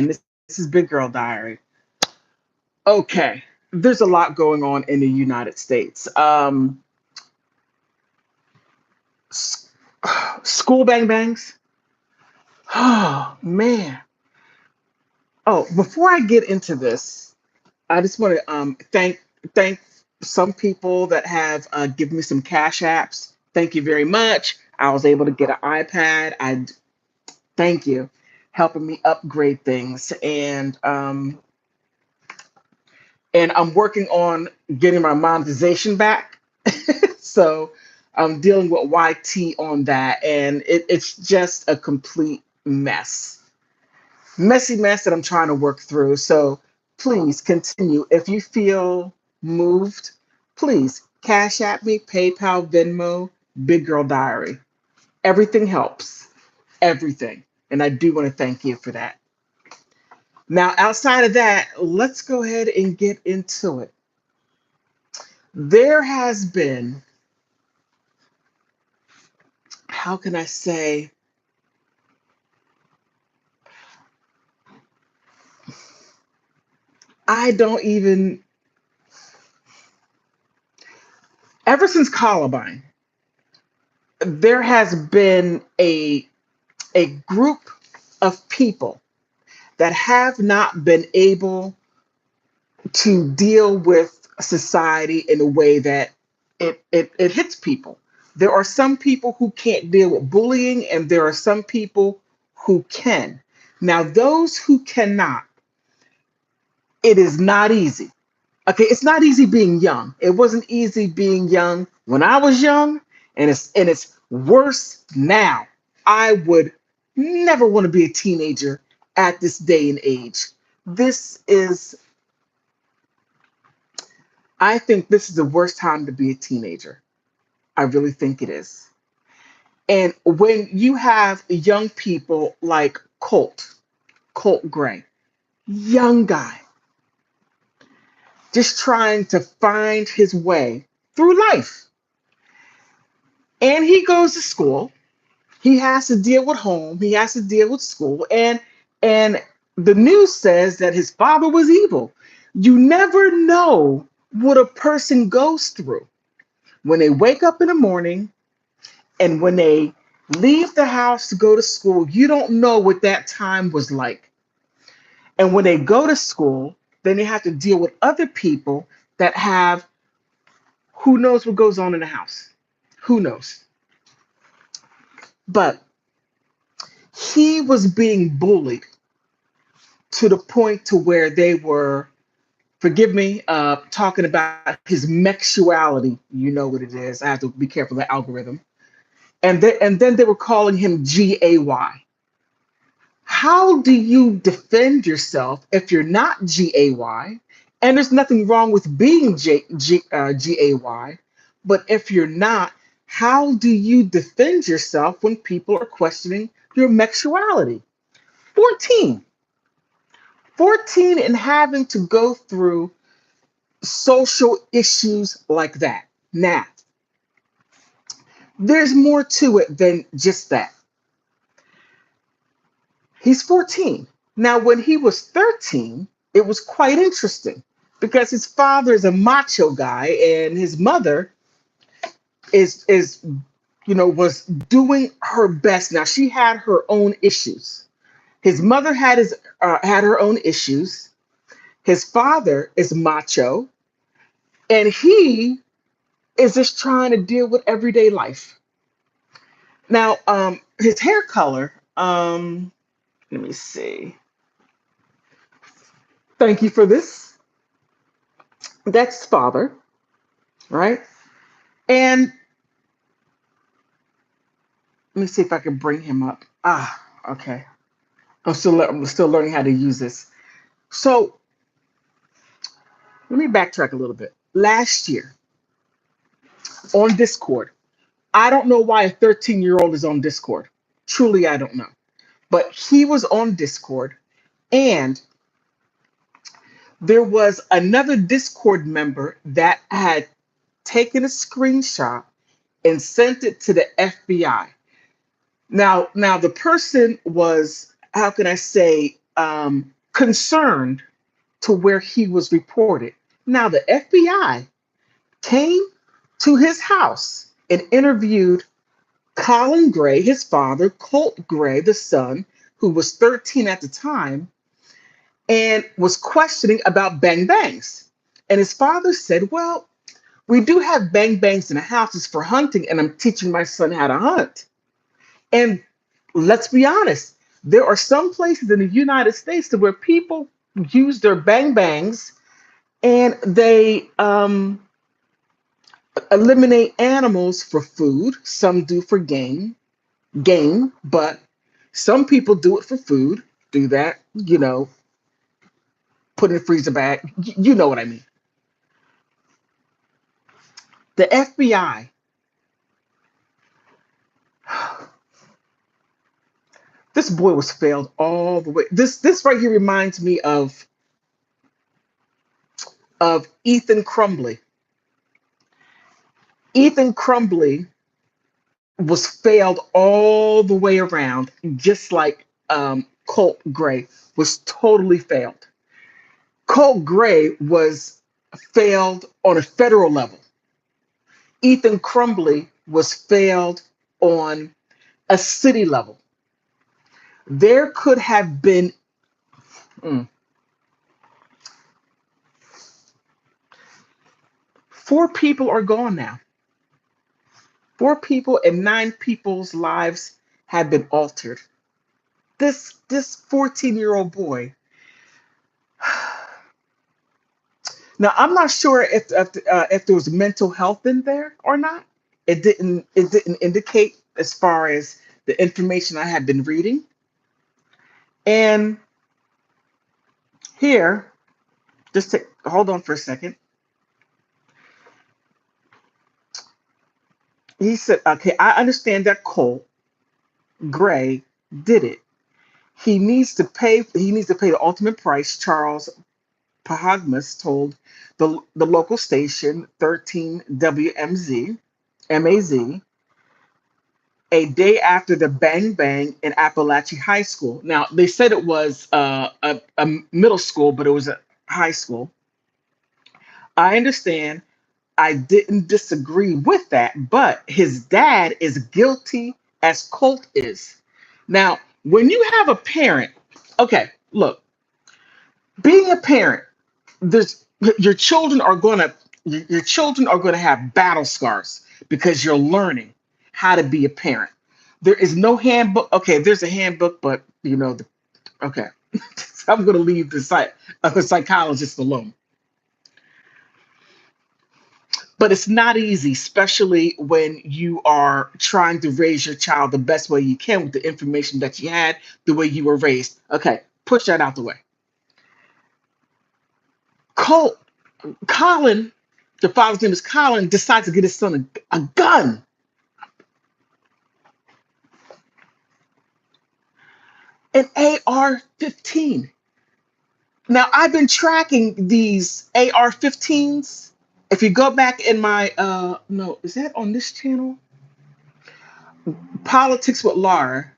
This is Big Girl Diary. Okay, there's a lot going on in the United States. S- School bang bangs. Oh man. Oh, before I get into this, I just want to thank some people that have given me some cash apps. Thank you very much. I was able to get an iPad. I thank you, helping me upgrade things, and I'm working on getting my monetization back. So I'm dealing with YT on that, and it's just a complete messy mess that I'm trying to work through. So please continue. If you feel moved, please cash at me, PayPal, Venmo, Big Girl Diary. Everything helps. Everything. And I do want to thank you for that. Now, outside of that, let's go ahead and get into it. There has been, how can I say, I don't even, ever since Columbine, there has been a group of people that have not been able to deal with society in a way that it hits people. There are some people who can't deal with bullying, and there are some people who can. Now, those who cannot, it is not easy. Okay, it's not easy being young. It wasn't easy being young when I was young, and it's worse now. I would never want to be a teenager at this day and age. This is I think this is the worst time to be a teenager. I really think it is. And when you have young people like Colt Gray, young guy, just trying to find his way through life. And he goes to school. He has to deal with home. He has to deal with school. And the news says that his father was evil. You never know what a person goes through when they wake up in the morning and when they leave the house to go to school. You don't know what that time was like. And when they go to school, then they have to deal with other people that have who knows what goes on in the house. Who knows? But he was being bullied to the point to where they were, forgive me, talking about his sexuality. You know what it is. I have to be careful of the algorithm. And then they were calling him GAY. How do you defend yourself if you're not GAY? And there's nothing wrong with being GAY, but if you're not, how do you defend yourself when people are questioning your sexuality? 14. 14 and having to go through social issues like that. Now, there's more to it than just that. He's 14. Now, when he was 13, it was quite interesting because his father is a macho guy and his mother is was doing her best. Now, she had her own issues. His mother had her own issues. His father is macho, and he is just trying to deal with everyday life. Now, his hair color. Let me see. Thank you for this. That's his father, right? And let me see if I can bring him up. Ah, okay. I'm still learning how to use this. So let me backtrack a little bit. Last year on Discord, I don't know why a 13-year-old is on Discord. Truly, I don't know. But he was on Discord, and there was another Discord member that had taken a screenshot and sent it to the FBI. Now the person was, how can I say, concerned to where he was reported. Now, the FBI came to his house and interviewed Colin Gray, his father, Colt Gray, the son, who was 13 at the time, and was questioning about bang bangs. And his father said, well, we do have bang bangs in the house. It's for hunting, and I'm teaching my son how to hunt. And let's be honest, there are some places in the United States where people use their bang bangs and they eliminate animals for food. Some do for game, but some people do it for food. Do that, put in a freezer bag. You know what I mean. The FBI, this boy was failed all the way. This right here reminds me of Ethan Crumbly. Ethan Crumbly was failed all the way around, just like Colt Gray was totally failed. Colt Gray was failed on a federal level. Ethan Crumbly was failed on a city level. There could have been mm, 4 people are gone now. 4 people and 9 people's lives have been altered. This 14-year-old boy. Now I'm not sure if there was mental health in there or not. It didn't indicate as far as the information I had been reading. And here, hold on for a second. He said, "Okay, I understand that Cole Gray did it. He needs to pay. He needs to pay the ultimate price." Charles Pahagmas told the local station 13 WMZ MAZ a day after the bang bang in Appalachian High School. Now they said it was a middle school, but it was a high school. I understand. I didn't disagree with that, but his dad is guilty as Colt is. Now, when you have a parent, okay, look, being a parent, there's your children are gonna your children are gonna have battle scars because you're learning how to be a parent. There is no handbook. Okay, there's a handbook, but okay. I'm gonna leave the psychologist alone. But it's not easy, especially when you are trying to raise your child the best way you can with the information that you had, the way you were raised. Okay, push that out the way. Cole, Colin, the father's name is Colin, decides to get his son a gun, an AR-15. Now, I've been tracking these AR-15s. If you go back in my, no, is that on this channel? Politics with Laura.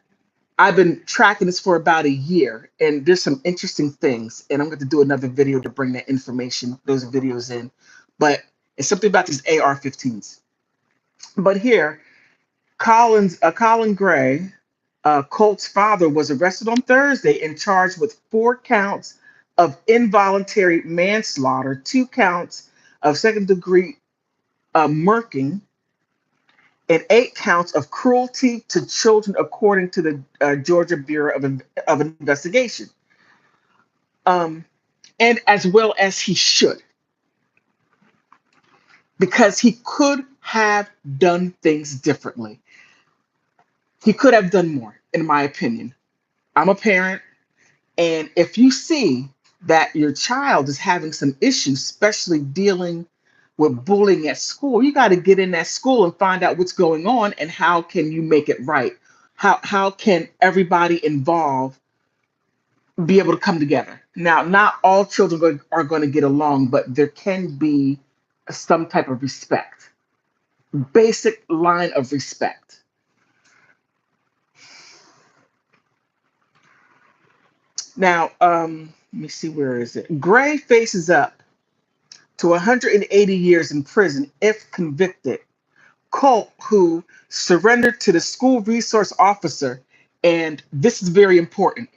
I've been tracking this for about a year, and there's some interesting things. And I'm going to do another video to bring that information, those videos in. But it's something about these AR-15s. But here, Colin Gray, Colt's father, was arrested on Thursday and charged with 4 counts of involuntary manslaughter, 2 counts of second-degree murking, and 8 counts of cruelty to children, according to the Georgia Bureau of Investigation. Um, and as well as he should, because he could have done things differently. He could have done more, in my opinion. I'm a parent, and if you see that your child is having some issues, especially dealing with bullying at school, you got to get in that school and find out what's going on and how can you make it right. How can everybody involved be able to come together? Now, not all children are going to get along, but there can be some type of respect, basic line of respect. Now, let me see, where is it? Gray faces up to 180 years in prison if convicted. Colt, who surrendered to the school resource officer, and this is very important.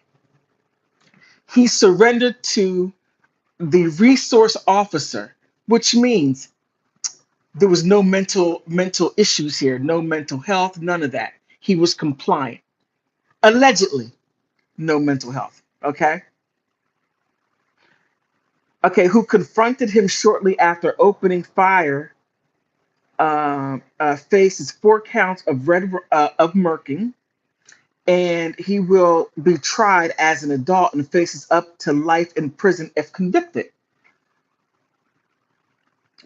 He surrendered to the resource officer, which means there was no mental issues here, no mental health, none of that. He was compliant. Allegedly, no mental health. Okay. Okay, who confronted him shortly after opening fire, faces 4 counts of of murking, and he will be tried as an adult and faces up to life in prison if convicted.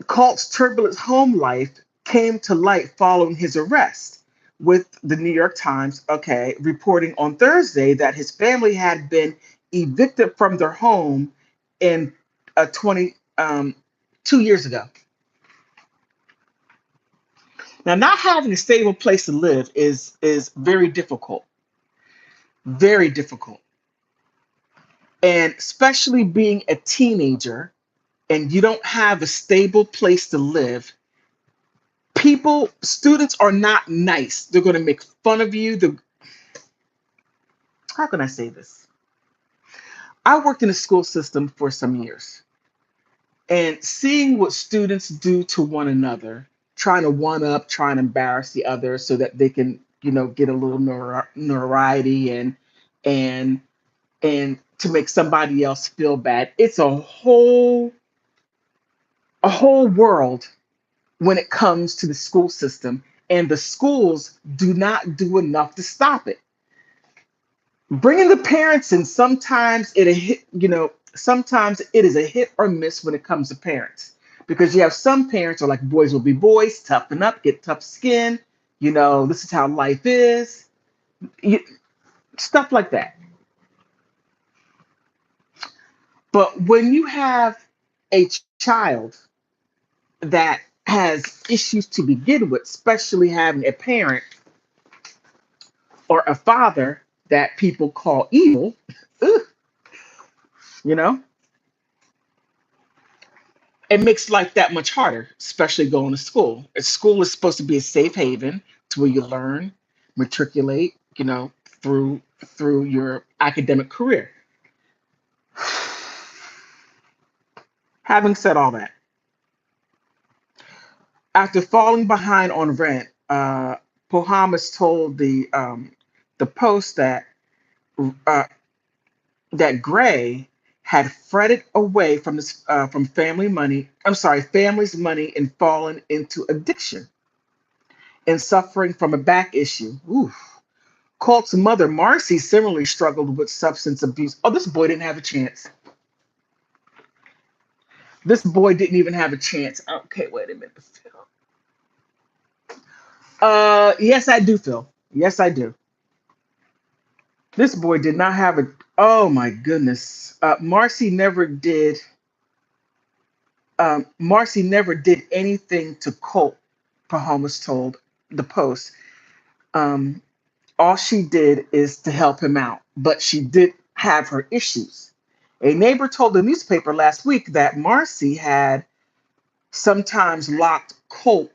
Colt's turbulent home life came to light following his arrest, with the New York Times, okay, reporting on Thursday that his family had been evicted from their home in 2 years ago. Now, not having a stable place to live is very difficult, very difficult, and especially being a teenager and you don't have a stable place to live. Students are not nice. They're going to make fun of you. How can I say this? I worked in the school system for some years, and seeing what students do to one another, trying to one up, trying to embarrass the other so that they can, get a little notoriety and and to make somebody else feel bad. It's a whole world when it comes to the school system, and the schools do not do enough to stop it. Bringing the parents in, sometimes it is a hit or miss when it comes to parents, because you have some parents are like, boys will be boys, toughen up, get tough skin, this is how life is, you, stuff like that. But when you have a child that has issues to begin with, especially having a parent or a father that people call evil, ugh, you know, it makes life that much harder, especially going to school. School is supposed to be a safe haven to where you learn, matriculate, through your academic career. Having said all that, after falling behind on rent, Pohamas told the Post uh, that Gray had fretted away from family money. I'm sorry, family's money, and fallen into addiction and suffering from a back issue. Ooh. Colt's mother, Marcy, similarly struggled with substance abuse. Oh, this boy didn't have a chance. This boy didn't even have a chance. Okay, wait a minute, Phil. Yes, I do, Phil. Yes, I do. This boy did not have a. Oh my goodness. Marcy never did anything to Colt, Pahomas told the Post. Um, all she did is to help him out, but she did have her issues. A neighbor told the newspaper last week that Marcy had sometimes locked Colt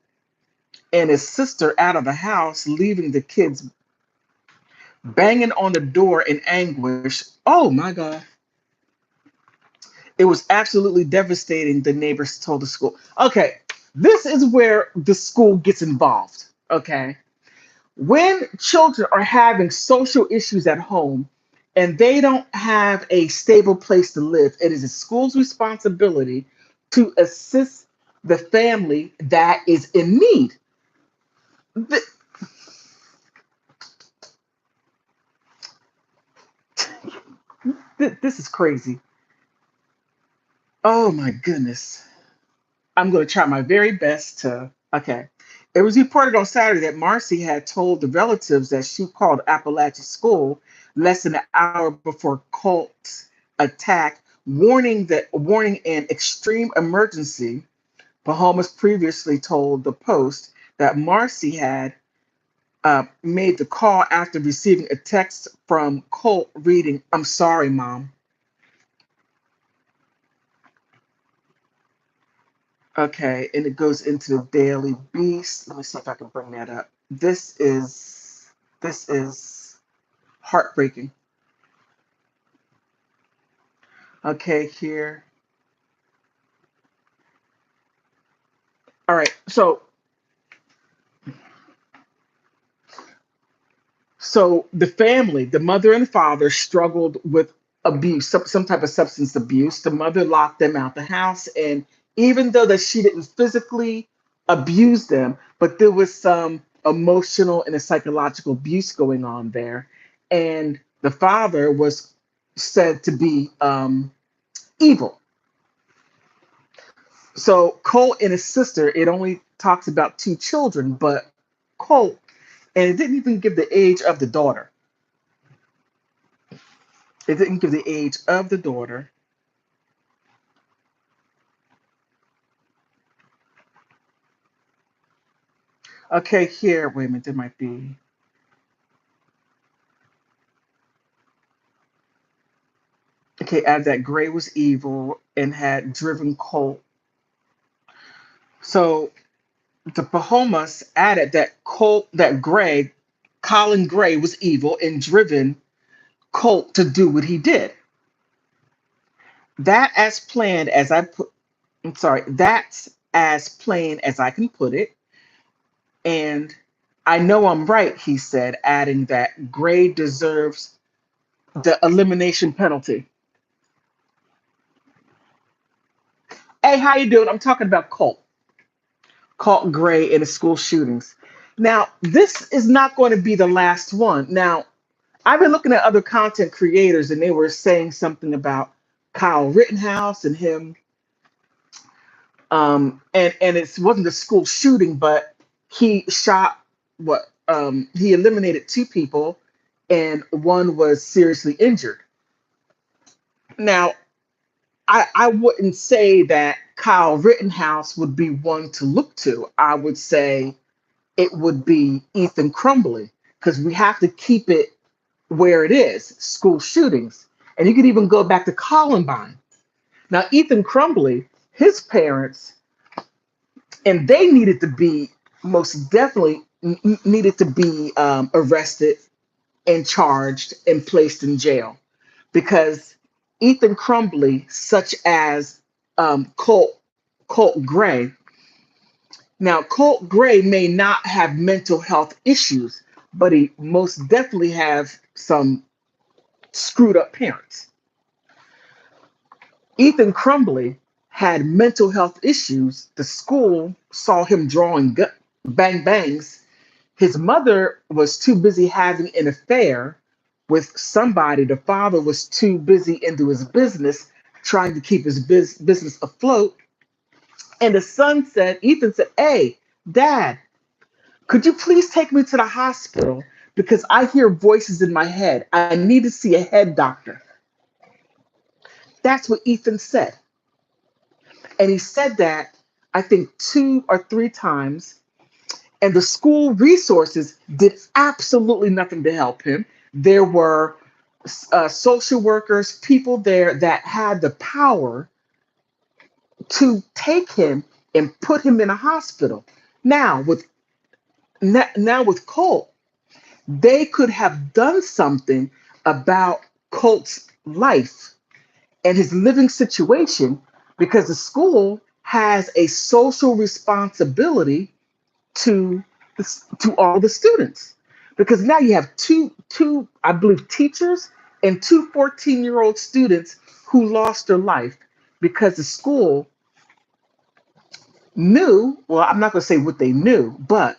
and his sister out of the house, leaving the kids banging on the door in anguish. Oh my God. It was absolutely devastating, the neighbors told the school. Okay, this is where the school gets involved. Okay. When children are having social issues at home and they don't have a stable place to live, it is the school's responsibility to assist the family that is in need. Th- this is crazy. Oh my goodness. I'm going to try my very best to. Okay. It was reported on Saturday that Marcy had told the relatives that she called Appalachia School less than an hour before Colt's attack, warning an extreme emergency. Bahamas previously told the Post that Marcy had made the call after receiving a text from Colt reading, "I'm sorry, Mom." Okay, and it goes into the Daily Beast. Let me see if I can bring that up. This is heartbreaking. Okay, here. All right. So the family, the mother and father struggled with abuse, some type of substance abuse. The mother locked them out the house, and even though that she didn't physically abuse them, but there was some emotional and a psychological abuse going on there. And the father was said to be evil. So Colt and his sister, it only talks about two children, but Colt, and it didn't even give the age of the daughter. It didn't give the age of the daughter. Okay, here, wait a minute, there might be. Okay, add that Gray was evil and had driven Colt. So the Bahamas added that Colin Gray was evil and driven Colt to do what he did. That as planned as I put, I'm sorry, that's as plain as I can put it. And I know I'm right, he said, adding that Gray deserves the elimination penalty. Hey, how you doing? I'm talking about Colt Gray and the school shootings. Now, this is not going to be the last one. Now, I've been looking at other content creators and they were saying something about Kyle Rittenhouse and him. And it wasn't a school shooting, but he shot he eliminated two people and one was seriously injured. Now, I wouldn't say that Kyle Rittenhouse would be one to look to. I would say it would be Ethan Crumbly because we have to keep it where it is, school shootings. And you could even go back to Columbine. Now, Ethan Crumbly, his parents, and they needed to be most definitely needed to be arrested and charged and placed in jail because Ethan Crumbly, such as Colt Gray. Now, Colt Gray may not have mental health issues, but he most definitely have some screwed up parents. Ethan Crumbly had mental health issues. The school saw him drawing bang bangs. His mother was too busy having an affair with somebody. The father was too busy into his business, trying to keep his business afloat. And the son said, Ethan said, "Hey, Dad, could you please take me to the hospital because I hear voices in my head. I need to see a head doctor." That's what Ethan said. And he said that, I think, two or three times. And the school resources did absolutely nothing to help him. There were social workers, people there that had the power to take him and put him in a hospital. Now with now with Colt, they could have done something about Colt's life and his living situation because the school has a social responsibility to to all the students because now you have two I believe teachers and two 14-year-old students who lost their life because the school knew, well, I'm not going to say what they knew, but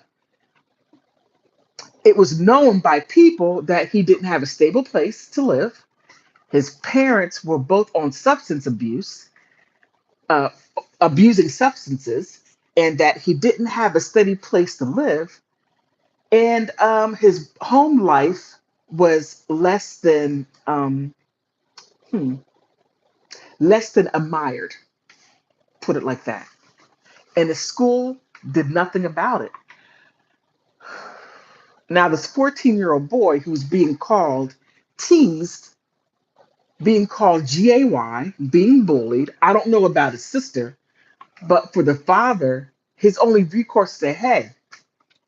it was known by people that he didn't have a stable place to live. His parents were both on substance abuse, uh, abusing substances, and that he didn't have a steady place to live. And his home life was hmm, less than admired, put it like that. And the school did nothing about it. Now, this 14-year-old boy who's being called teased, being called GAY, being bullied. I don't know about his sister, but for the father, his only recourse is to say, hey,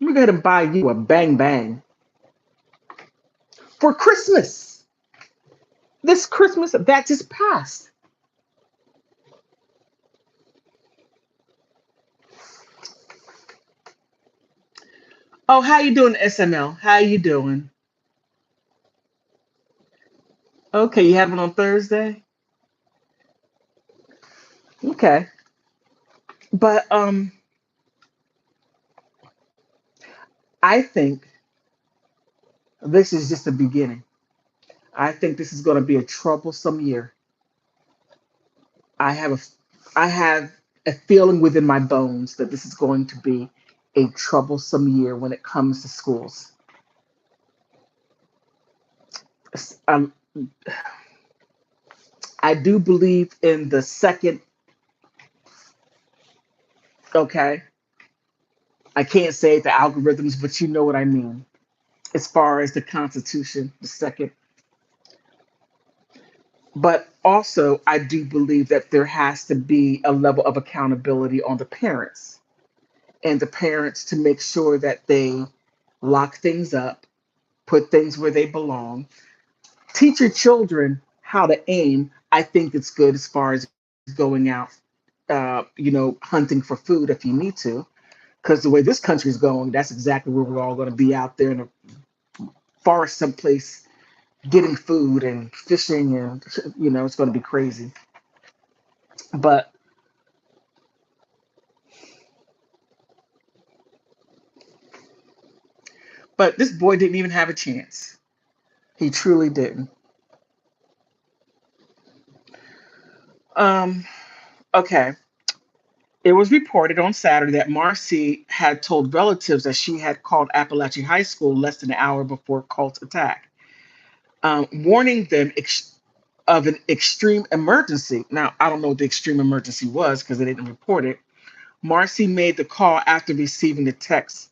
let me go ahead and buy you a bang bang for Christmas. This Christmas that just passed. Oh, how you doing, SML? How you doing? Okay, you having on Thursday? Okay. But I think this is just the beginning. I think this is going to be a troublesome year. I have a I have a feeling within my bones that this is going to be a troublesome year when it comes to schools. S- Um, I do believe in the second. Okay, I can't say the algorithms, but you know what I mean. As far as the Constitution, the second. But also, I do believe that there has to be a level of accountability on the parents and the parents to make sure that they lock things up, put things where they belong, teach your children how to aim. I think it's good as far as going out, hunting for food if you need to. Because the way this country is going, that's exactly where we're all going to be out there in a forest someplace getting food and fishing, and it's going to be crazy. But this boy didn't even have a chance. He truly didn't. Um, okay. It was reported on Saturday that Marcy had told relatives that she had called Appalachian High School less than an hour before Colt's attack, warning them of an extreme emergency. Now, I don't know what the extreme emergency was because they didn't report it. Marcy made the call after receiving the text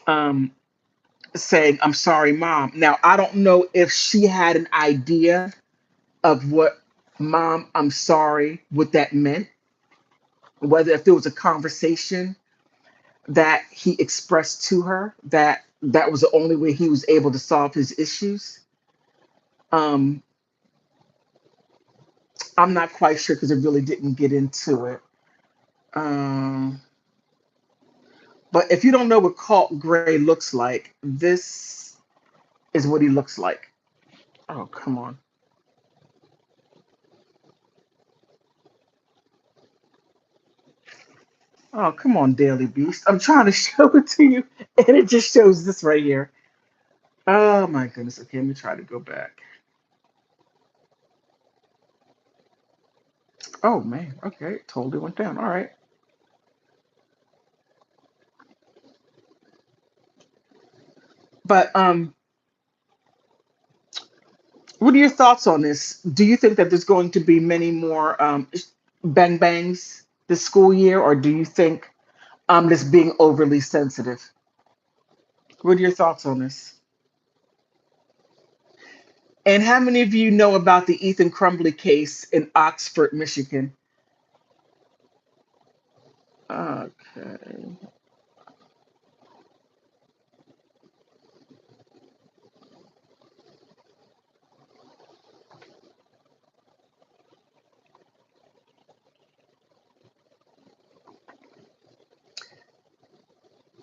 um, saying, I'm sorry, mom. Now, I don't know if she had an idea of what mom, I'm sorry, what that meant, whether if there was a conversation that he expressed to her that was the only way he was able to solve his issues. Um, I'm not quite sure because it really didn't get into it. Um, but if you don't know what Colt Gray looks like, this is what he looks like. Oh, come on. Oh, come on, Daily Beast. I'm trying to show it to you, and it just shows this right here. Oh, my goodness. Okay, let me try to go back. Oh, man. Okay, it totally went down. All right. But what are your thoughts on this? Do you think that there's going to be many more bang bangs this school year, or do you think this being overly sensitive? What are your thoughts on this? And how many of you know about the Ethan Crumbly case in Oxford, Michigan? Okay.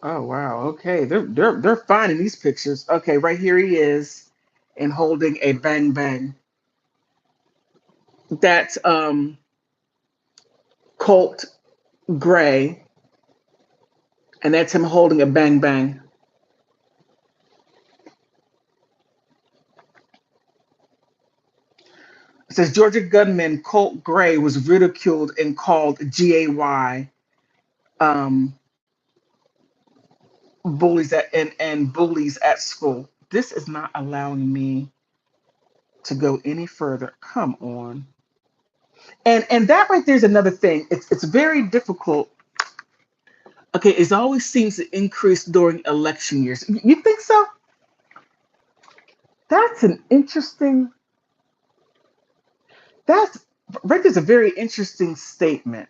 Oh wow. Okay. They're finding these pictures. Okay, right here he is, and holding a bang bang. That's Colt Gray, and that's him holding a bang bang. It says Georgia gunman Colt Gray was ridiculed and called GAY, um, bullies and bullies at school. This is not allowing me to go any further. Come on. And that right there is another thing. It's very difficult Okay, it always seems to increase during election years. You think so? That's an interesting. That's Rick is a very interesting statement.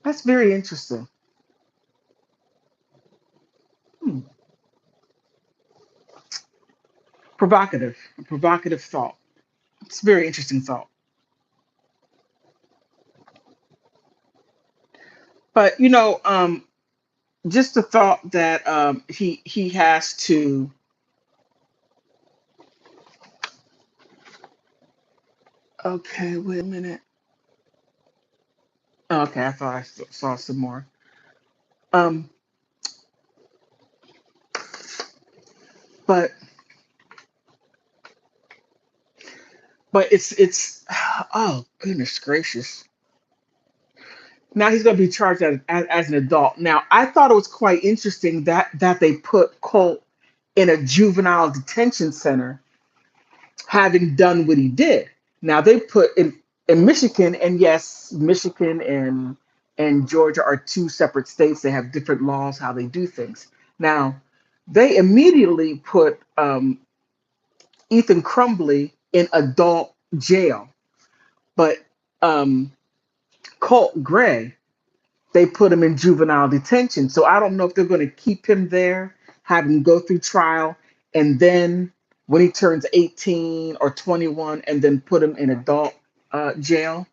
That's very interesting. Hmm. Provocative, provocative thought. It's a very interesting thought. But just the thought that he has to. Okay, wait a minute. Okay, I thought I saw some more. Um, but it's oh goodness gracious. Now he's going to be charged as an adult. Now I thought it was quite interesting that they put Colt in a juvenile detention center, having done what he did. Now they put in Michigan, and yes, Michigan and Georgia are two separate states. They have different laws how they do things. Now they immediately put Ethan Crumbly in adult jail, but um, Colt Gray, they put him in juvenile detention. So I don't know if they're going to keep him there, have him go through trial, and then when he turns 18 or 21, and then put him in adult jail.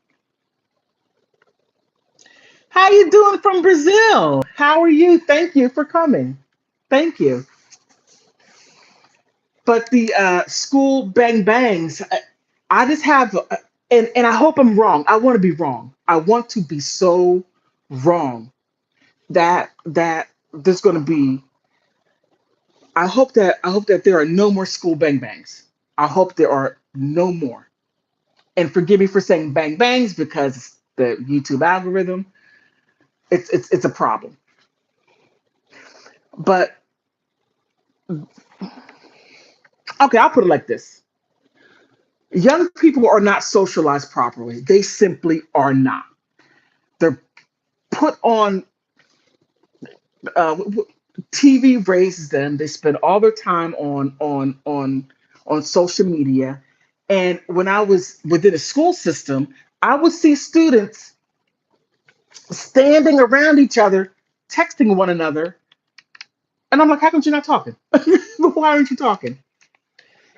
How you doing from Brazil? How are you? Thank you for coming. Thank you. But the school bang bangs, I just have, and I hope I'm wrong. I want to be wrong. I want to be so wrong that there's going to be. I hope that there are no more school bang bangs. I hope there are no more. And forgive me for saying bang bangs because the YouTube algorithm, it's a problem. But okay, I'll put it like this: young people are not socialized properly. They simply are not. They're put on TV raises them. They spend all their time on social media. And when I was within a school system, I would see students standing around each other, texting one another, and I'm like, "How come you're not talking? Why aren't you talking?"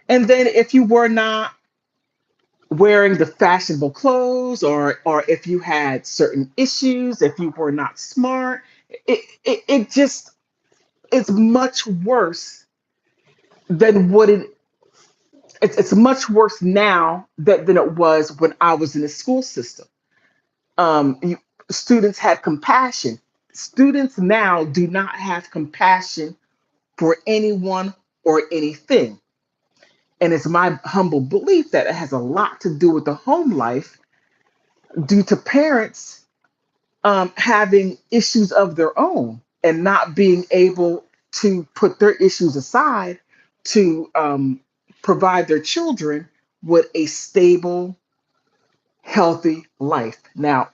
And then if you were not wearing the fashionable clothes, or if you had certain issues, if you were not smart, it just it's much worse than what it's much worse now than it was when I was in the school system. You, students had compassion. Students now do not have compassion for anyone or anything. And it's my humble belief that it has a lot to do with the home life due to parents having issues of their own and not being able to put their issues aside to provide their children with a stable, healthy life. Now,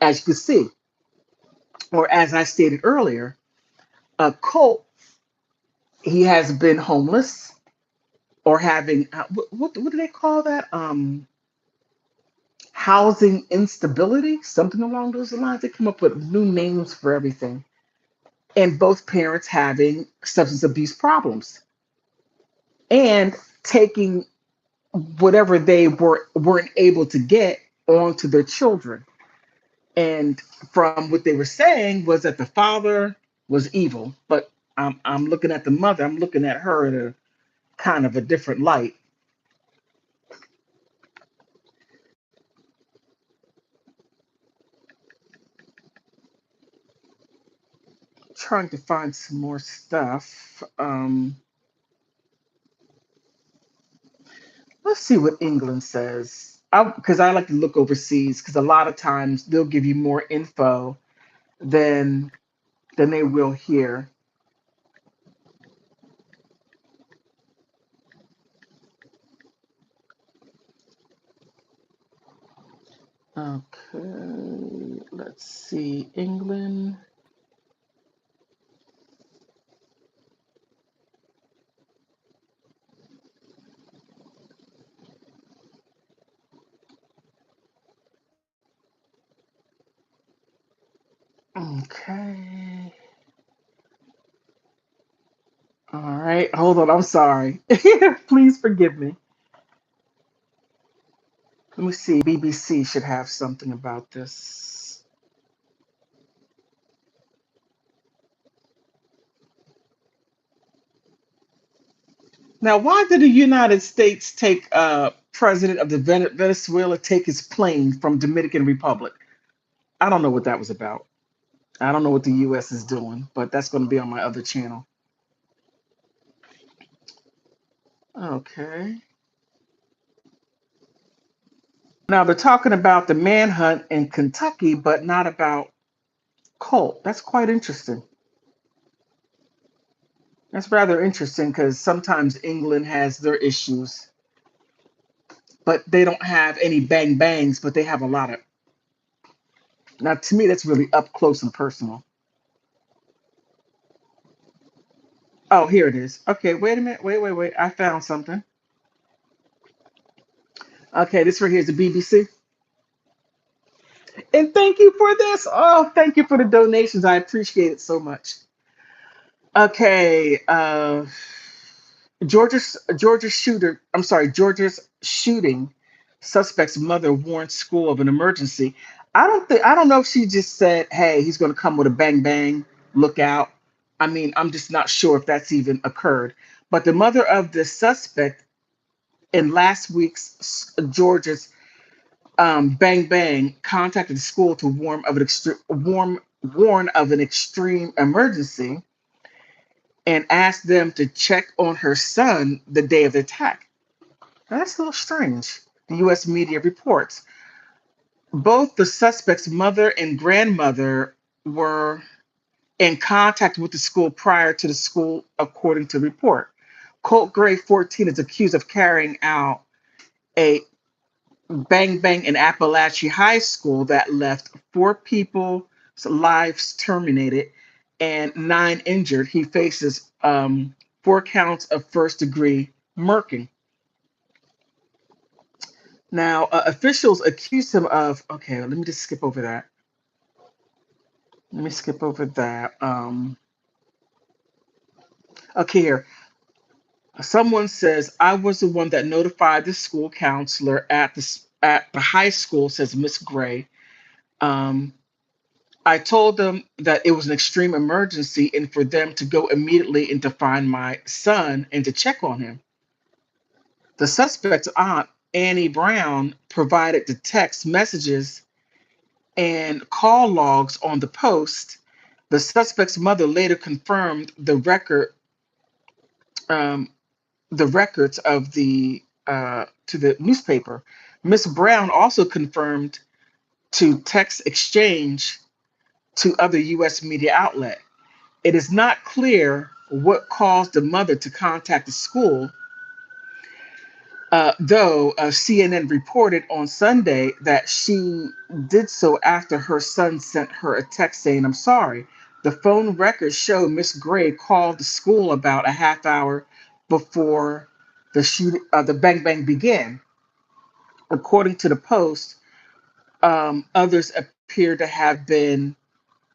as you can see, or as I stated earlier, Colt, he has been homeless or having, what do they call that? Housing instability, something along those lines. They come up with new names for everything. And both parents having substance abuse problems and taking whatever they weren't able to get onto their children. And from what they were saying was that the father was evil, but I'm looking at the mother. I'm looking at her in a kind of a different light, trying to find some more stuff. Let's see what England says. Because I like to look overseas, because a lot of times they'll give you more info than they will here. Okay. Let's see, England. Okay. All right. Hold on. I'm sorry. Please forgive me. Let me see. BBC should have something about this. Now, why did the United States take president of the Venezuela take his plane from Dominican Republic? I don't know what that was about. I don't know what the U.S. is doing, but that's going to be on my other channel. Okay. Now they're talking about the manhunt in Kentucky, but not about Colt. That's quite interesting. That's rather interesting because sometimes England has their issues, but they don't have any bang bangs, but they have a lot of. Now, to me, that's really up close and personal. Oh, here it is. Okay, wait a minute. Wait. I found something. Okay, this right here is the BBC. And thank you for this. Oh, thank you for the donations. I appreciate it so much. Okay, Georgia's shooter. I'm sorry, Georgia's shooting suspect's mother warned school of an emergency. I don't know if she just said, "Hey, he's going to come with a bang bang. Look out." I mean, I'm just not sure if that's even occurred. But the mother of the suspect in last week's Georgia's bang bang contacted the school to warn of an extreme emergency and asked them to check on her son the day of the attack. Now, that's a little strange. The U.S. media reports both the suspect's mother and grandmother were in contact with the school prior to the school, according to the report. Colt Gray, 14, is accused of carrying out a bang bang in Appalachia High School that left four people's lives terminated and nine injured. He faces 4 counts of first degree murking. Now, officials accused him of. Okay, let me just skip over that. Let me skip over that. Okay, here. Someone says I was the one that notified the school counselor at the high school. Says Miss Gray. Um, I told them that it was an extreme emergency and for them to go immediately and to find my son and to check on him. The suspect's aunt, Annie Brown, provided the text messages and call logs on the post. The suspect's mother later confirmed um, the records of the to the newspaper. Miss Brown also confirmed to text exchange to other U.S. media outlet. It is not clear what caused the mother to contact the school, though CNN reported on Sunday that she did so after her son sent her a text saying, "I'm sorry." The phone records show Miss Gray called the school about a half hour before the bang bang began. According to the Post, others appear to have been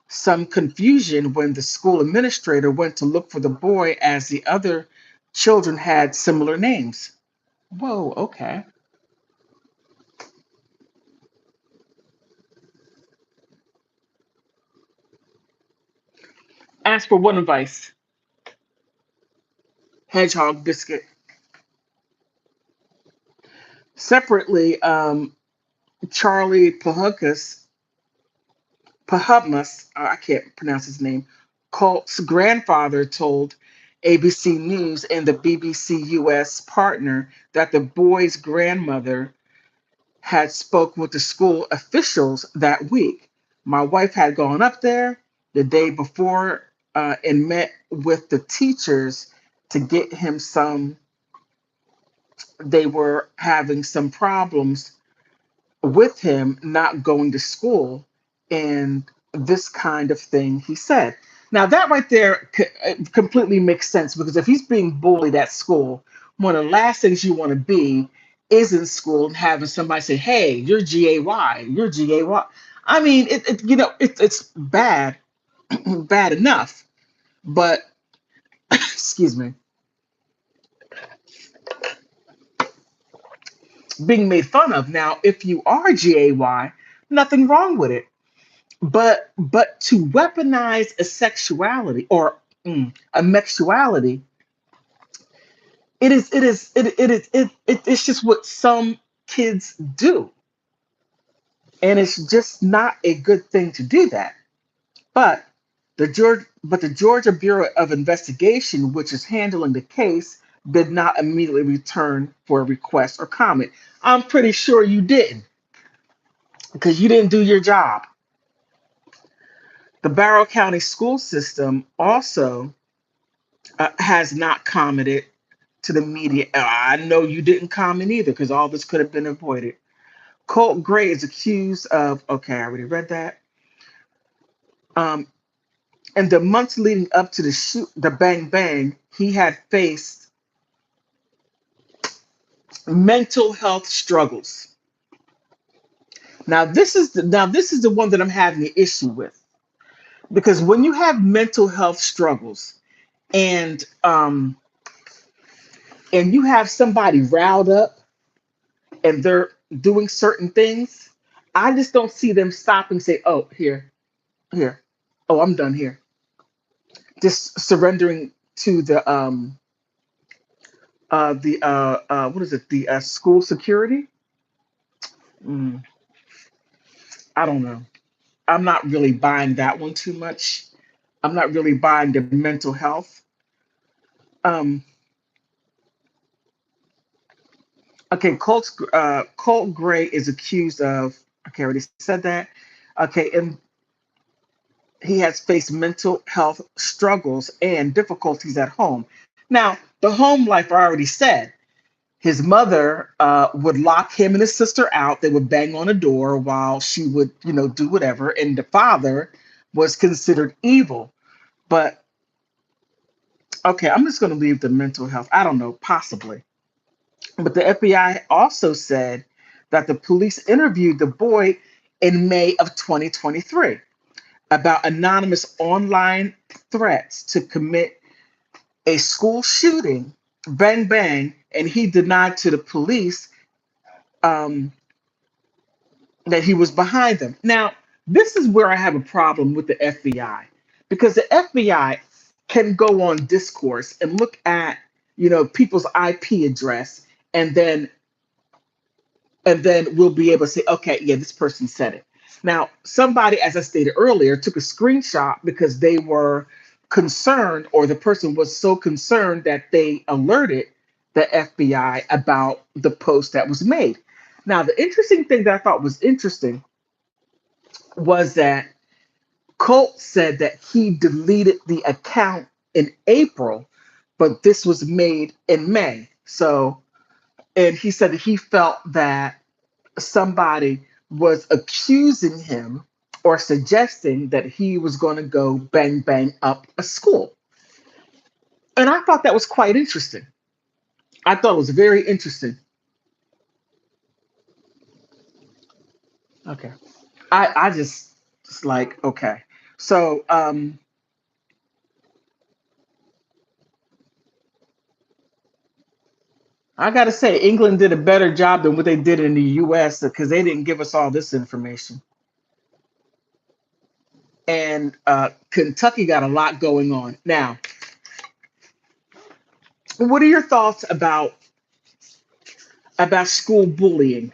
some confusion when the school administrator went to look for the boy as the other children had similar names. Whoa, okay. Ask for one advice. Hedgehog biscuit. Separately, Charlie Pahummus, I can't pronounce his name, Colt's grandfather told ABC News and the BBC US partner that the boy's grandmother had spoken with the school officials that week. My wife had gone up there the day before and met with the teachers to get him some. They were having some problems with him not going to school, and this kind of thing he said. Now, that right there completely makes sense because if he's being bullied at school, one of the last things you want to be is in school and having somebody say, "Hey, you're GAY, you're GAY." I mean, it's bad, bad enough, but excuse me, being made fun of. Now, if you are GAY, nothing wrong with it. But to weaponize a sexuality or a mexuality, it's just what some kids do, and it's just not a good thing to do that. But the Georgia Bureau of Investigation, which is handling the case, did not immediately return for a request or comment. I'm pretty sure you didn't because you didn't do your job. The Barrow County school system also has not commented to the media. I know you didn't comment either because all this could have been avoided. Colt Gray is accused of, okay, I already read that. Um, in the months leading up to the bang bang, he had faced mental health struggles. Now this is the one that I'm having an issue with because when you have mental health struggles and and you have somebody riled up and they're doing certain things, I just don't see them stop and say, "Oh, here, oh, I'm done here." Just surrendering to the what is it? The school security. Mm, I don't know. I'm not really buying that one too much. I'm not really buying the mental health. Um, okay, Colt Gray is accused of. Okay, I already said that. Okay, and he has faced mental health struggles and difficulties at home. Now, the home life I already said. His mother would lock him and his sister out. They would bang on the door while she would, do whatever. And the father was considered evil. But okay, I'm just going to leave the mental health. I don't know, possibly. But the FBI also said that the police interviewed the boy in May of 2023 about anonymous online threats to commit a school shooting, bang bang, and he denied to the police um, that he was behind them. Now, this is where I have a problem with the FBI because the FBI can go on discourse and look at people's IP address and then we'll be able to say, okay, yeah, this person said it. Now, somebody, as I stated earlier, took a screenshot because they were concerned, or the person was so concerned that they alerted the FBI about the post that was made. Now, the interesting thing that I thought was interesting was that Colt said that he deleted the account in April, but this was made in May. So, and he said that he felt that somebody was accusing him or suggesting that he was going to go bang bang up a school. And I thought that was quite interesting. I thought it was very interesting. Okay. I just like, okay. So I got to say, England did a better job than what they did in the US because they didn't give us all this information. And Kentucky got a lot going on. Now, what are your thoughts about school bullying?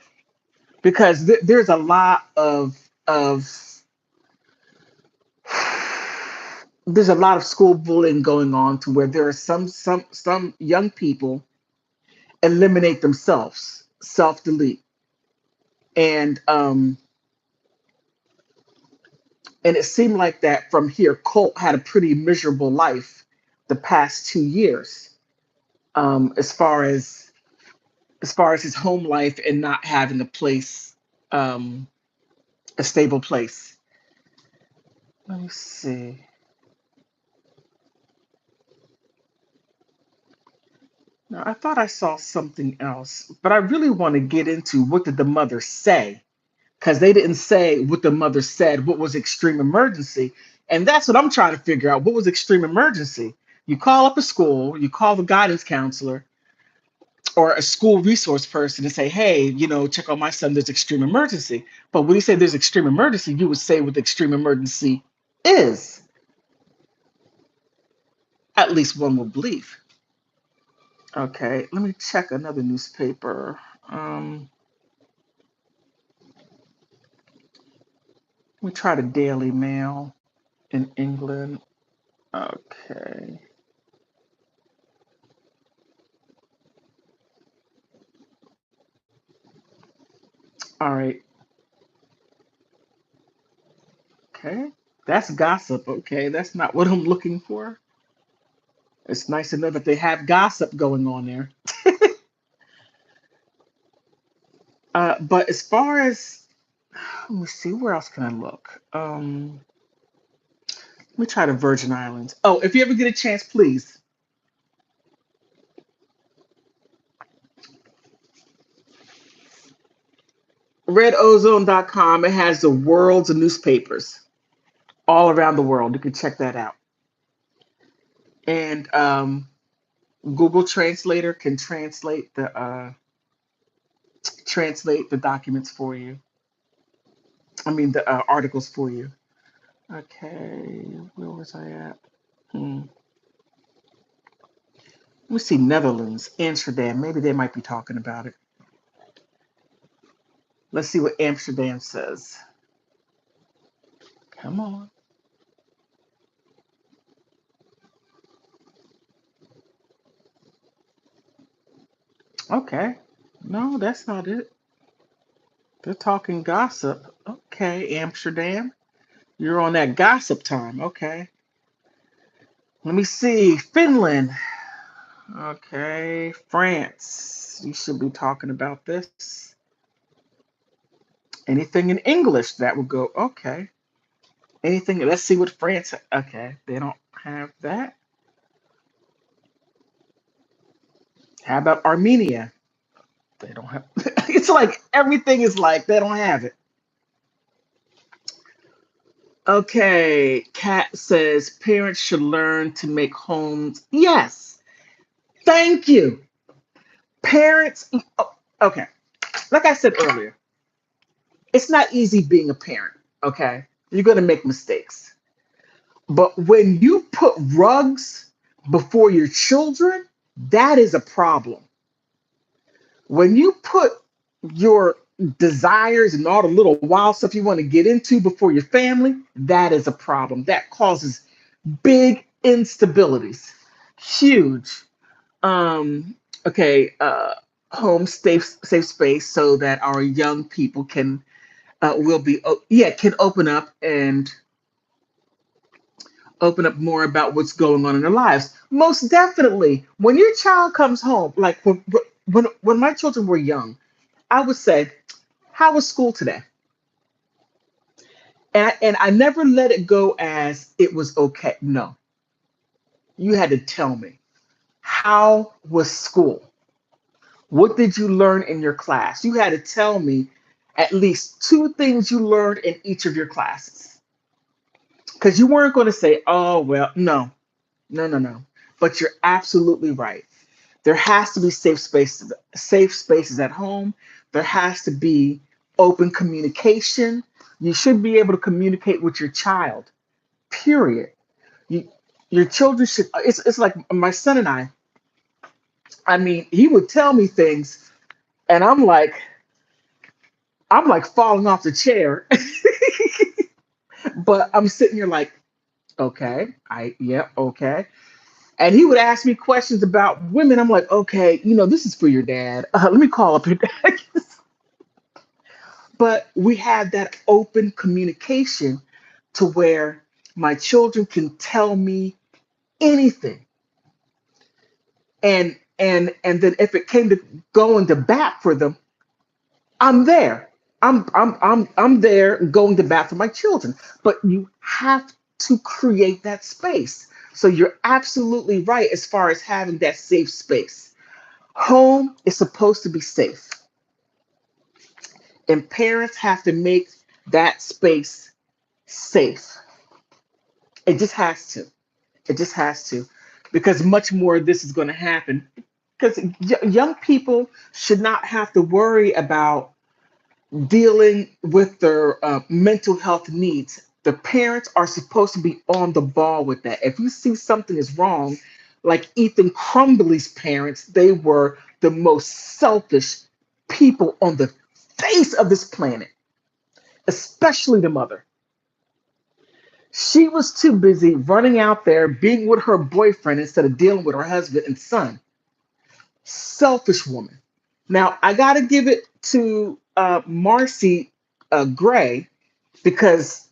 Because there's a lot of there's a lot of school bullying going on to where there are some young people eliminate themselves, self delete, and and it seemed like that from here. Colt had a pretty miserable life the past 2 years, as far as his home life and not having a place, um, a stable place. Let me see. Now, I thought I saw something else, but I really want to get into what did the mother say? Because they didn't say what the mother said, what was extreme emergency. And that's what I'm trying to figure out. What was extreme emergency? You call up a school, you call the guidance counselor or a school resource person and say, hey, check on my son, there's extreme emergency. But when you say there's extreme emergency, you would say what the extreme emergency is. At least one would believe. Okay, let me check another newspaper. Let me try the Daily Mail in England. Okay. All right. Okay. That's gossip. Okay. That's not what I'm looking for. It's nice to know that they have gossip going on there. But as far as, let me see, where else can I look? Let me try the Virgin Islands. Oh, if you ever get a chance, please. RedOzone.com. It has the world's of newspapers all around the world. You can check that out. And Google Translator can translate the documents for you. I mean the articles for you. Okay, where was I at? Hmm. Let me see, Netherlands, Amsterdam. Maybe they might be talking about it. Let's see what Amsterdam says. Come on. Okay. No, that's not it. They're talking gossip. Okay, Amsterdam. You're on that gossip time. Okay. Let me see. Finland. Okay. France. You should be talking about this. Anything in English that would go. Okay. Anything. Let's see what France. Okay. They don't have that. How about Armenia? They don't have. It's like everything is like they don't have it. Okay. Kat says parents should learn to make homes. Yes. Thank you. Parents. Oh, okay. Like I said earlier, it's not easy being a parent. Okay. You're going to make mistakes. But when you put rugs before your children, that is a problem. When you put your desires and all the little wild stuff you want to get into before your family, that is a problem. That causes big instabilities. Huge. Um, okay, home safe space so that our young people can can open up more about what's going on in their lives. Most definitely, when your child comes home, like when my children were young, I would say, "How was school today?" And I never let it go as it was okay. No, you had to tell me, how was school? What did you learn in your class? You had to tell me at least two things you learned in each of your classes. Because you weren't going to say, oh, well, no, no, no, no. But you're absolutely right. There has to be safe spaces at home. There has to be open communication. You should be able to communicate with your child, period. You, your children should, it's like my son and I mean, he would tell me things, and I'm like falling off the chair, but I'm sitting here like, okay, yeah, okay. And he would ask me questions about women. I'm like, okay, this is for your dad. Let me call up your dad. But we had that open communication to where my children can tell me anything. And then if it came to going to bat for them, I'm there. I'm there going to bat for my children. But you have to create that space. So you're absolutely right as far as having that safe space. Home is supposed to be safe, and parents have to make that space safe. It just has to. It just has to, because much more of this is going to happen. Because young people should not have to worry about dealing with their mental health needs. The parents are supposed to be on the ball with that. If you see something is wrong, like Ethan Crumbly's parents, they were the most selfish people on the face of this planet, especially the mother. She was too busy running out there being with her boyfriend instead of dealing with her husband and son. Selfish woman. Now, I got to give it to Marcy Gray, because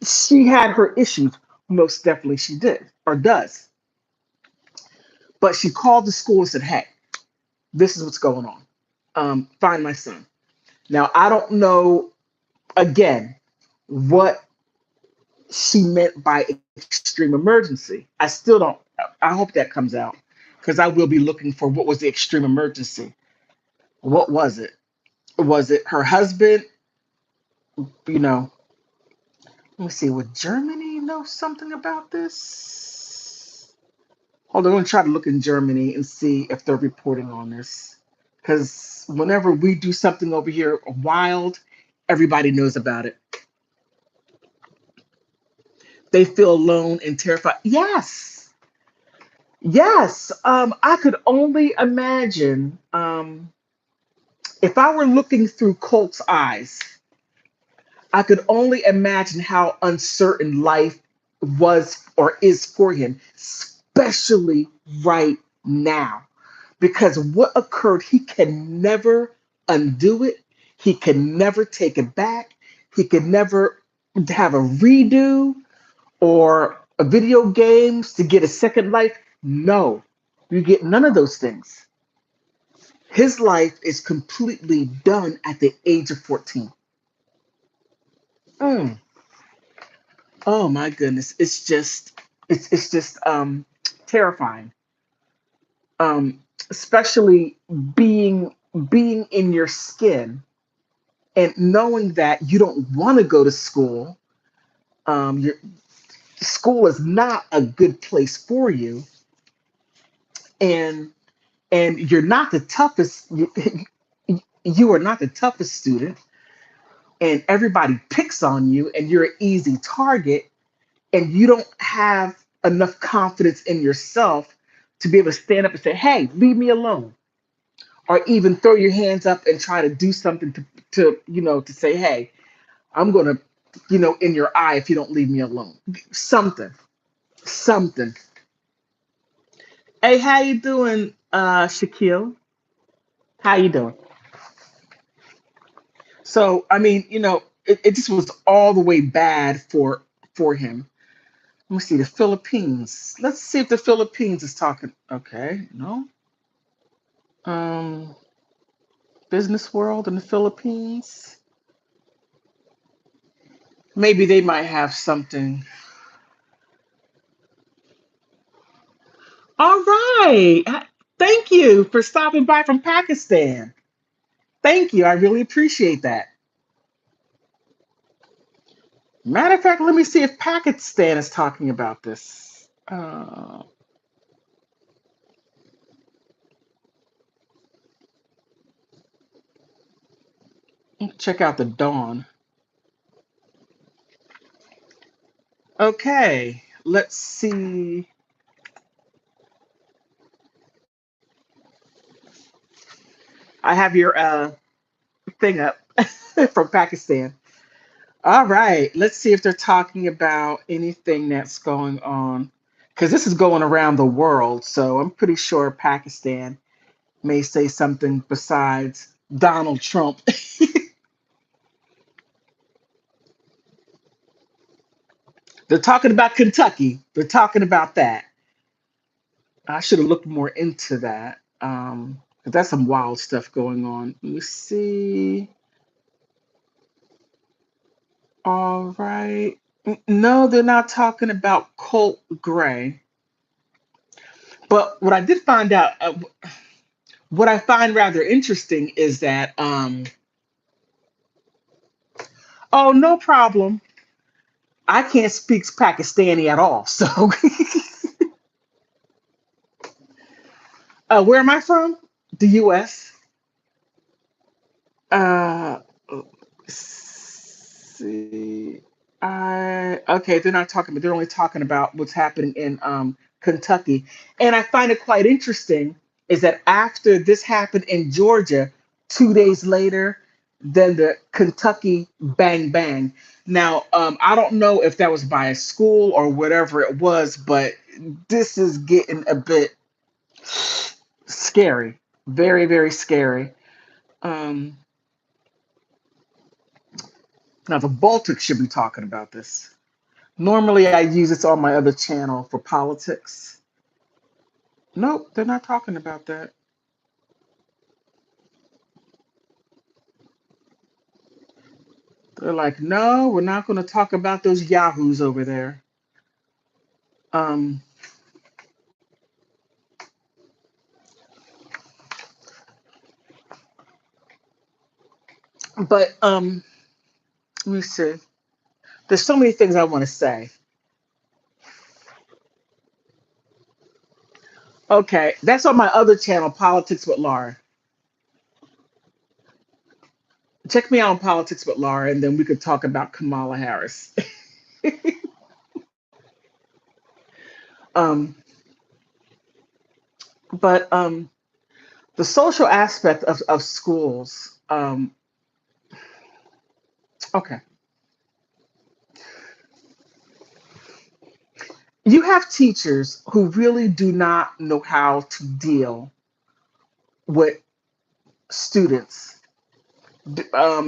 she had her issues. Most definitely she did or does. But she called the school and said, hey, this is what's going on. Find my son. Now, I don't know, again, what she meant by extreme emergency. I still don't. I hope that comes out, because I will be looking for what was the extreme emergency. What was it? Was it her husband? You know, let me see. Would Germany know something about this? Hold on, I'm gonna try to look in Germany and see if they're reporting on this. Because whenever we do something over here wild, everybody knows about it. They feel alone and terrified. Yes, yes. I could only imagine, if I were looking through Colt's eyes, I could only imagine how uncertain life was or is for him, especially right now. Because what occurred, he can never undo it. He can never take it back. He can never have a redo or a video games to get a second life. No, you get none of those things. His life is completely done at the age of 14. Mm. Oh my goodness. It's just terrifying. Especially being in your skin and knowing that you don't want to go to school. Your school is not a good place for you, and you're not the toughest. You are not the toughest student, and everybody picks on you, and you're an easy target, and you don't have enough confidence in yourself to be able to stand up and say, "Hey, leave me alone," or even throw your hands up and try to do something to say, "Hey, I'm gonna, in your eye if you don't leave me alone." Something, something. Hey, how you doing, Shaquille? How you doing? So, I mean, it just was all the way bad for him. Let me see the Philippines. Let's see if the Philippines is talking. Okay, no. Um, Business world in the Philippines. Maybe they might have something. All right. Thank you for stopping by from Pakistan. Thank you. I really appreciate that. Matter of fact, let me see if Pakistan is talking about this. Check out the dawn. Okay, let's see. I have your thing up from Pakistan. All right, let's see if they're talking about anything that's going on. Because this is going around the world, so I'm pretty sure Pakistan may say something besides Donald Trump. They're talking about Kentucky. They're talking about that. I should have looked more into that. 'Cause that's some wild stuff going on. Let me see. All right. No, they're not talking about Colt Gray. But what I did find out, what I find rather interesting is that, oh, no problem. I can't speak Pakistani at all. So, where am I from? The U.S. Uh, see, I okay. They're not talking, but they're only talking about what's happening in Kentucky, and I find it quite interesting is that after this happened in Georgia, 2 days later, then the Kentucky bang bang. Now, I don't know if that was by a school or whatever it was, but this is getting a bit scary, very very scary. Um, Now the Baltics should be talking about this. Normally, I use this on my other channel for politics. Nope, they're not talking about that. They're like, no, we're not going to talk about those yahoos over there. Um, but let me see. There's so many things I want to say. Okay, that's on my other channel, Politics with Laura. Check me out on Politics with Laura, and then we could talk about Kamala Harris. um, but the social aspect of schools. Okay, you have teachers who really do not know how to deal with students,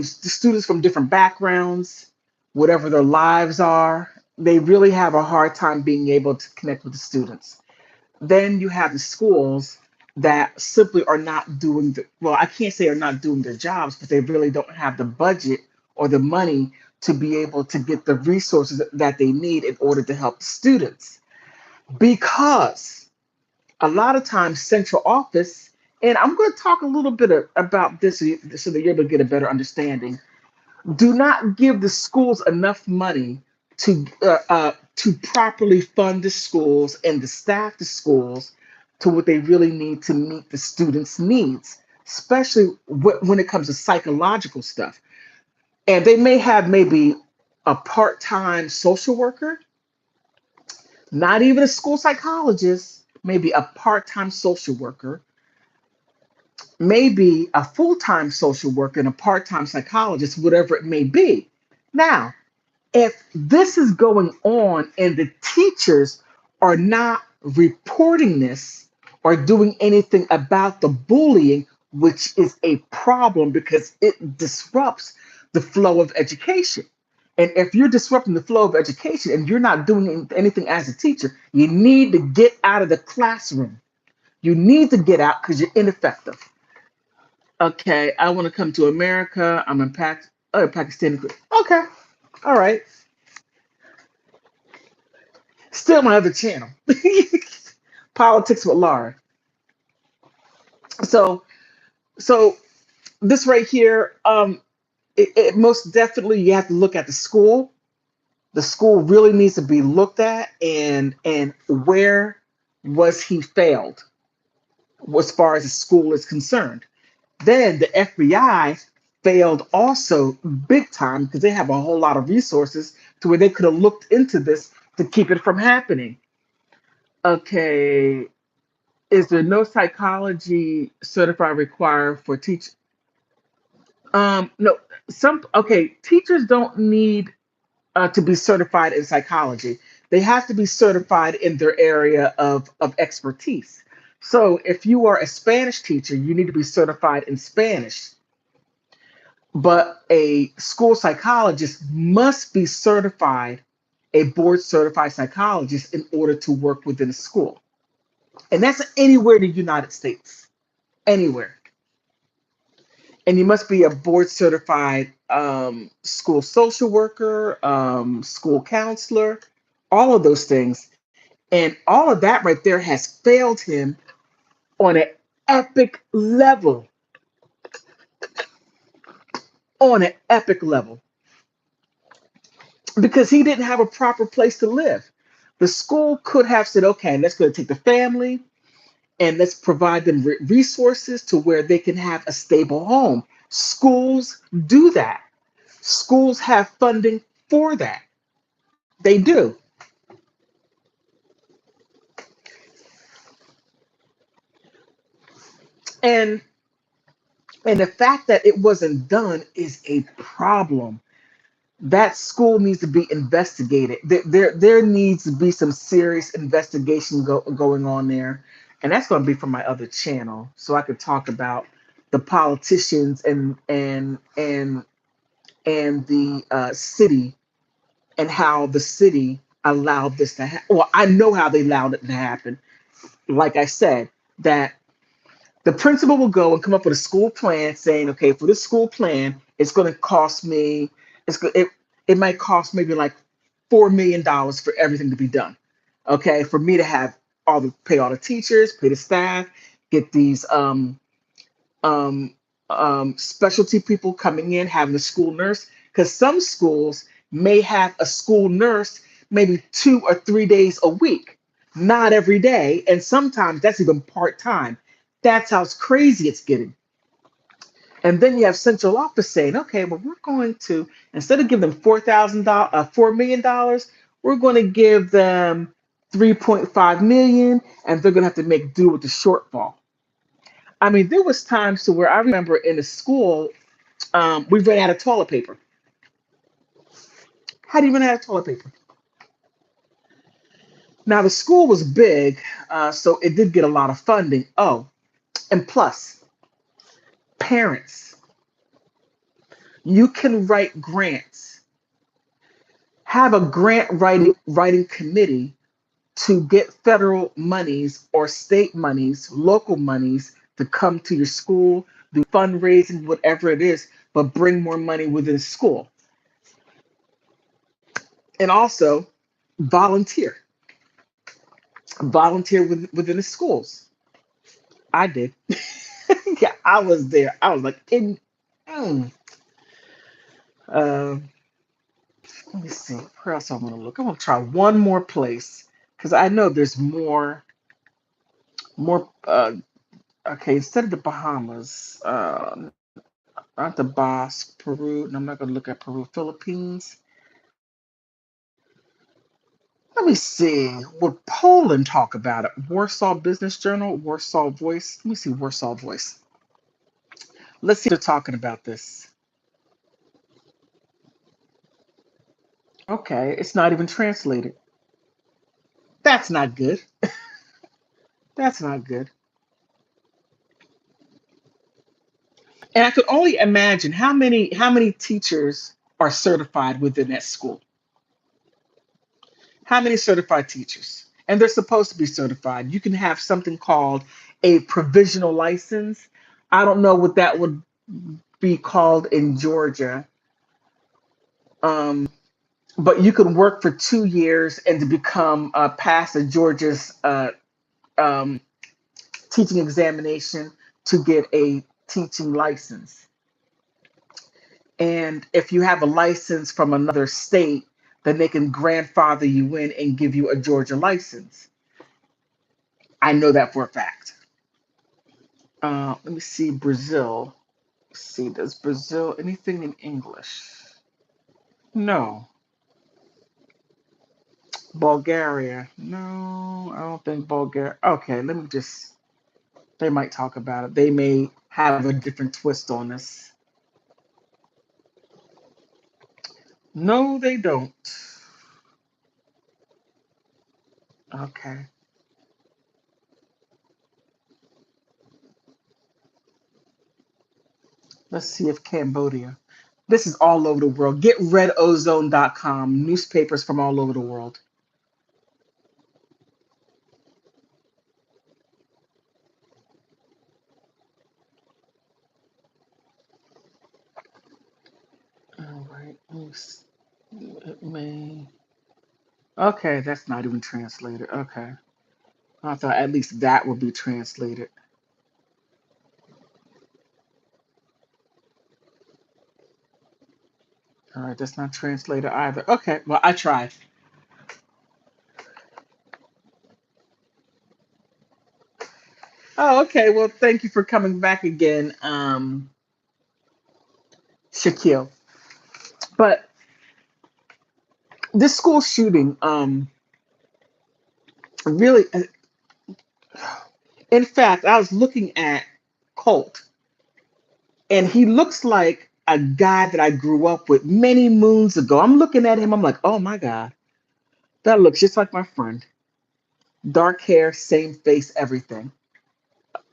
students from different backgrounds, whatever their lives are. They really have a hard time being able to connect with the students. Then you have the schools that simply are not doing well, I can't say are not doing their jobs, but they really don't have the budget or the money to be able to get the resources that they need in order to help the students. Because a lot of times central office, and I'm going to talk a little bit about this so that you're able to get a better understanding, do not give the schools enough money to properly fund the schools and to staff the schools to what they really need to meet the students needs, especially when it comes to psychological stuff. And they may have maybe a part-time social worker, not even a school psychologist, maybe a part-time social worker, maybe a full-time social worker and a part-time psychologist, whatever it may be. Now, if this is going on and the teachers are not reporting this or doing anything about the bullying, which is a problem because it disrupts the flow of education. And if you're disrupting the flow of education and you're not doing anything as a teacher, you need to get out of the classroom. You need to get out because you're ineffective. Okay, I want to come to America. I'm in Pakistani. Okay, all right. Still my other channel, Politics with Laura. So, so this right here, it most definitely you have to look at the school. The school really needs to be looked at, and where was he failed as far as the school is concerned. Then the FBI failed also big time because they have a whole lot of resources to where they could have looked into this to keep it from happening. Okay, is there no psychology certified required for teach? No, some okay. Teachers don't need to be certified in psychology. They have to be certified in their area of expertise. So if you are a Spanish teacher, you need to be certified in Spanish. But a school psychologist must be certified, a board certified psychologist, in order to work within a school. And that's anywhere in the United States. Anywhere. and you must be a board certified school social worker, school counselor, all of those things. And all of that right there has failed him on an epic level, on an epic level, because he didn't have a proper place to live. The school could have said, okay, let's go take the family and let's provide them resources to where they can have a stable home. Schools do that. Schools have funding for that. They do. And and the fact that it wasn't done is a problem. That school needs to be investigated. There needs to be some serious investigation going on there. And that's going to be from my other channel. So I could talk about the politicians and the city, and how the city allowed this to happen. Well, I know how they allowed it to happen. Like I said, that the principal will go and come up with a school plan saying, okay, for this school plan, it's going to cost me, it might cost maybe like $4 million for everything to be done. Okay, for me to have pay all the teachers, pay the staff, get these um, specialty people coming in, having a school nurse, because some schools may have a school nurse maybe 2 or 3 days a week, not every day, and sometimes that's even part time. That's how crazy it's getting. And then you have central office saying, okay, well, we're going to, instead of giving them $4,000, $4 million, we're going to give them 3.5 million, and they're going to have to make do with the shortfall. I mean, there was times to where I remember in the school, we ran out of toilet paper. How do you run out of toilet paper? Now the school was big, so it did get a lot of funding. Oh, and plus, parents, you can write grants. Have a grant writing committee to get federal monies or state monies, local monies to come to your school, do fundraising, whatever it is, but bring more money within school. And also volunteer. Volunteer within the schools. I did. Yeah, I was there. I was like, mm. Uh, let me see. Where else I want to look? I want to try one more place because I know there's more. Okay, instead of the Bahamas, not the Basque, Peru. And I'm not going to look at Peru. Philippines. Let me see. Would Poland talk about it? Warsaw Business Journal, Warsaw Voice. Let me see. Warsaw Voice. Let's see if they're talking about this. Okay, it's not even translated. That's not good. That's not good. And I could only imagine how many teachers are certified within that school. How many certified teachers? And they're supposed to be certified. You can have something called a provisional license. I don't know what that would be called in Georgia. Um, but you can work for 2 years and to become pass a Georgia's um, teaching examination to get a teaching license. And if you have a license from another state, then they can grandfather you in and give you a Georgia license. I know that for a fact. Let me see Brazil. Let's see, does Brazil anything in English? No. Bulgaria. No, I don't think Bulgaria. Okay, let me just. They might talk about it. They may have a different twist on this. No, they don't. Okay. Let's see if Cambodia. This is all over the world. GetRedOzone.com. Newspapers from all over the world. right. It may. Okay, that's not even translated. Okay. I thought at least that would be translated. All right, that's not translated either. Okay, well, I tried. Oh, okay. Well, thank you for coming back again, Shaquille. But this school shooting, really, in fact, I was looking at Colt, and he looks like a guy that I grew up with many moons ago. I'm looking at him, I'm like, oh my God, that looks just like my friend. Dark hair, same face, everything.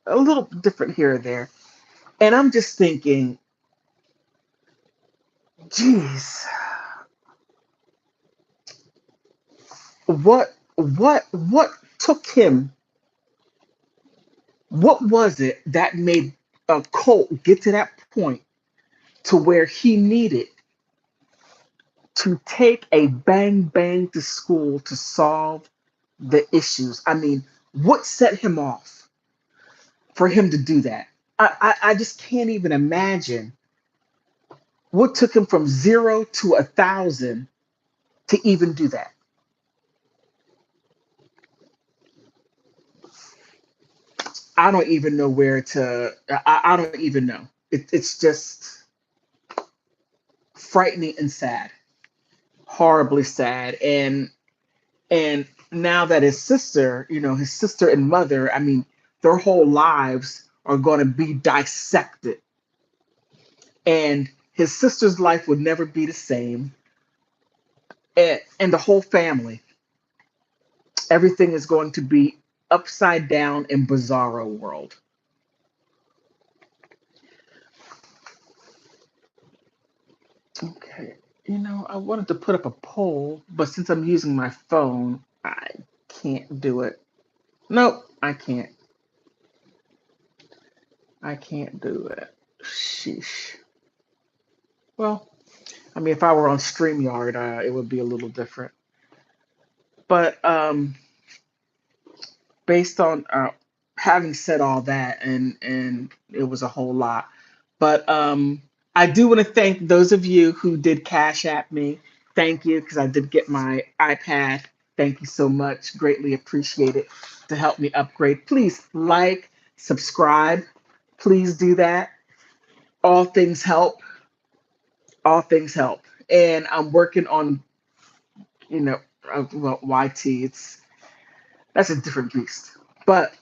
A little different here or there. And I'm just thinking, geez, what took him? What was it that made Colt get to that point to where he needed to take a bang bang to school to solve the issues? I mean, what set him off for him to do that? I just can't even imagine what took him from 0 to 1,000 to even do that. I don't even know where to. I don't even know. It's just frightening and sad, horribly sad. And now that his sister, his sister and mother, I mean, their whole lives are going to be dissected, and his sister's life would never be the same, and the whole family, everything is going to be upside down in bizarro world. Okay. I wanted to put up a poll, but since I'm using my phone, I can't do it. Nope, I can't. I can't do it. Sheesh. Well, I mean, if I were on StreamYard, it would be a little different. But based on having said all that, and it was a whole lot. But I do want to thank those of you who did Cash App me. Thank you, because I did get my iPad. Thank you so much. Greatly appreciate it to help me upgrade. Please like, subscribe. Please do that. All things help. All things help. And I'm working on, you know, well, YT. That's a different beast. But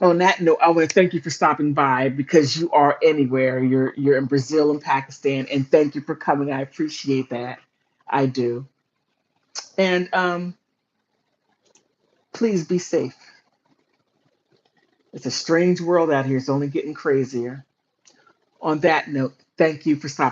on that note, I want to thank you for stopping by because you are anywhere. You're in Brazil and Pakistan, and thank you for coming. I appreciate that. I do. And please be safe. It's a strange world out here. It's only getting crazier. On that note, thank you for stopping.